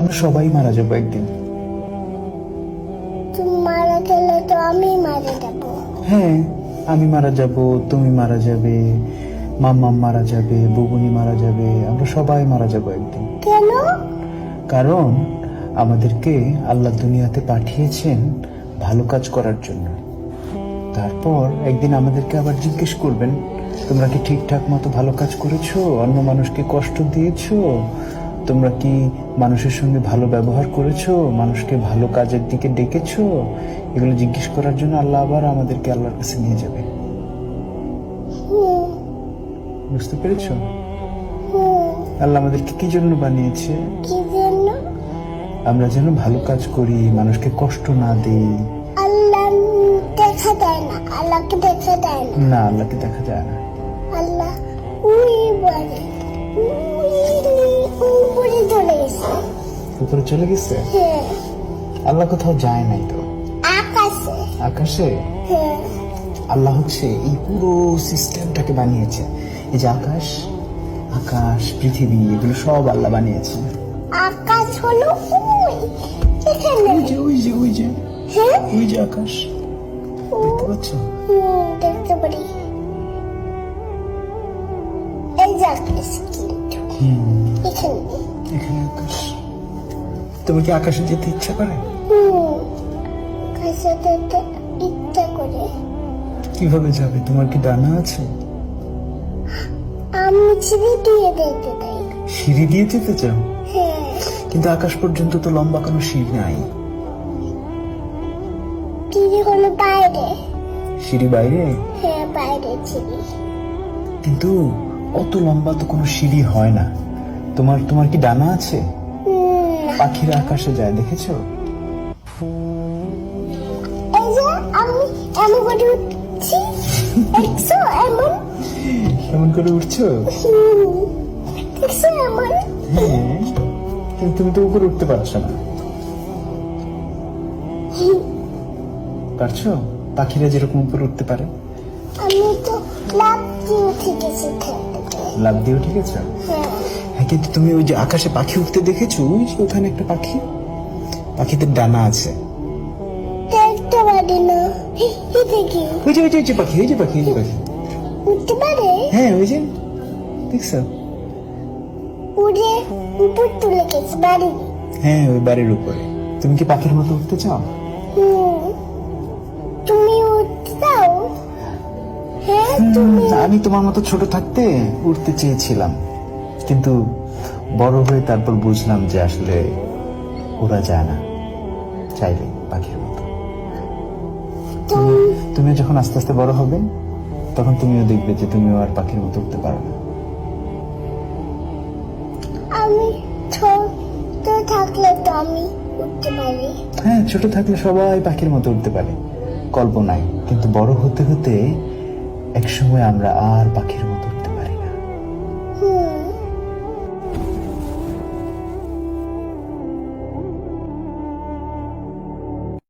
আমরা সবাই মারা যাবো একদিন। তুমি মারা গেলে তো আমি মারা যাবো। হ্যাঁ, আমি মারা যাব, তুমি মারা যাবে, মাম্মা মারা যাবে, বুবুনি মারা যাবে, আমরা সবাই মারা যাব একদিন। কেন? কারণ আমাদেরকে আল্লাহ দুনিয়াতে পাঠিয়েছেন ভালো কাজ করার জন্য। তারপর একদিন আমাদেরকে আবার জিজ্ঞেস করবেন, তোমরা কি ঠিকঠাক মতো ভালো কাজ করেছো? অন্য মানুষকে কষ্ট দিয়েছো? তোমরা কি মানুষের সঙ্গে ভালো ব্যবহার করেছো? মানুষকে ভালো কাজের দিকে ডেকেছো? এগুলো জিজ্ঞেস করার জন্য আল্লাহ আবার আমাদেরকে আল্লাহর কাছে নিয়ে যাবে। বুঝতে পেরেছো? আল্লাহ আমাদেরকে কি জন্য বানিয়েছে? কি জন্য? আমরা যেন ভালো কাজ করি, মানুষকে কষ্ট না দিই। আল্লাহ দেখা দেয় না, আল্লাহকে দেখা দেয় না। না, আল্লাহকে দেখা যায় না। আল্লাহ উই বলে, উপরে চলে গেছে। উপরে চলে গেছে? হ্যাঁ। আল্লাহ কোথাও যায় নাই তো। আকাশে। আকাশে? হ্যাঁ। আল্লাহ হচ্ছে এই পুরো সিস্টেমটাকে বানিয়েছে। এই যে আকাশ, আকাশ, পৃথিবী, এগুলো সব আল্লাহ বানিয়েছে। আকাশ হলো ওই এখানে। ওই যে ওই যে ওই যে হ্যাঁ, ওই যে আকাশ, দেখতে পাচ্ছ? দেখতে পারি। এই যে আকাশ কিন্তু এখানে। এখানে আকাশ। তোমার কি আকাশে যেতে ইচ্ছা করে? আকাশে যেতে ইচ্ছা করে। কিভাবে যাবে? তোমার কি ডানা আছে? আমি সিঁড়ি দিয়ে দেখতে চাই। সিঁড়ি দিয়ে যেতে চাও? হ্যাঁ। কিন্তু আকাশ পর্যন্ত তো লম্বা কোনো সিঁড়ি নাই। সিঁড়ি হলো বাইরে। সিঁড়ি বাইরে? হ্যাঁ, বাইরে সিঁড়ি। কিন্তু অত লম্বা তো কোনো সিঁড়ি হয় না। তোমার তোমার কি ডানা আছে? পাখিরা আকাশে যায়, দেখেছো? এই যে আমি এমন করে উঠছি, দেখছো? এমন কেমন করে উঠছো? দেখছো এমন? হ্যাঁ, কিন্তু তুমি তো উপরে উঠতে পারছো না। পারছো? পাখিরা যেরকম উপরে উঠতে পারে। আমি তো লাফ দিয়ে উঠে গেছি খেতে। লাফ দিয়ে উঠে গেছো? হ্যাঁ। হ্যাঁ, কিন্তু তুমি ওই যে আকাশে পাখি উঠতে দেখেছো? ওই যে ওখানে একটা পাখি, পাখিদের ডানা আছে। দেখতে পারি না। এটা কি? ওই যে ওই যে ওই যে পাখি, ওই যে পাখি, ওই যে পাখি। উঠতে পারে? হ্যাঁ, ওই যে দেখছো? উড়ে উপর তুলে গেছে বাড়ি। হ্যাঁ, ওই বাড়ির উপরে। তুমি কি পাখির মতো উঠতে চাও? তুমি উঠতে চাও? হ্যাঁ, তুমি। আমি তোমার মতো ছোট থাকতে উঠতে চেয়েছিলাম, কিন্তু বড় হয়ে তারপর বুঝলাম যে আসলে ওরা যায় না চাইলে পাখির মতো। তুমি যখন আস্তে আস্তে বড় হবে তখন তুমিও দেখবে যে তুমিও আর পাখির মতো উঠতে পারো না। আমি ছোট থাকলে তো আমি উঠতে পারি। হ্যাঁ, ছোট থাকলে সবাই পাখির মতো উঠতে পারে কল্পনায়, কিন্তু বড় হতে হতে একসময় আমরা আর পাখির মতো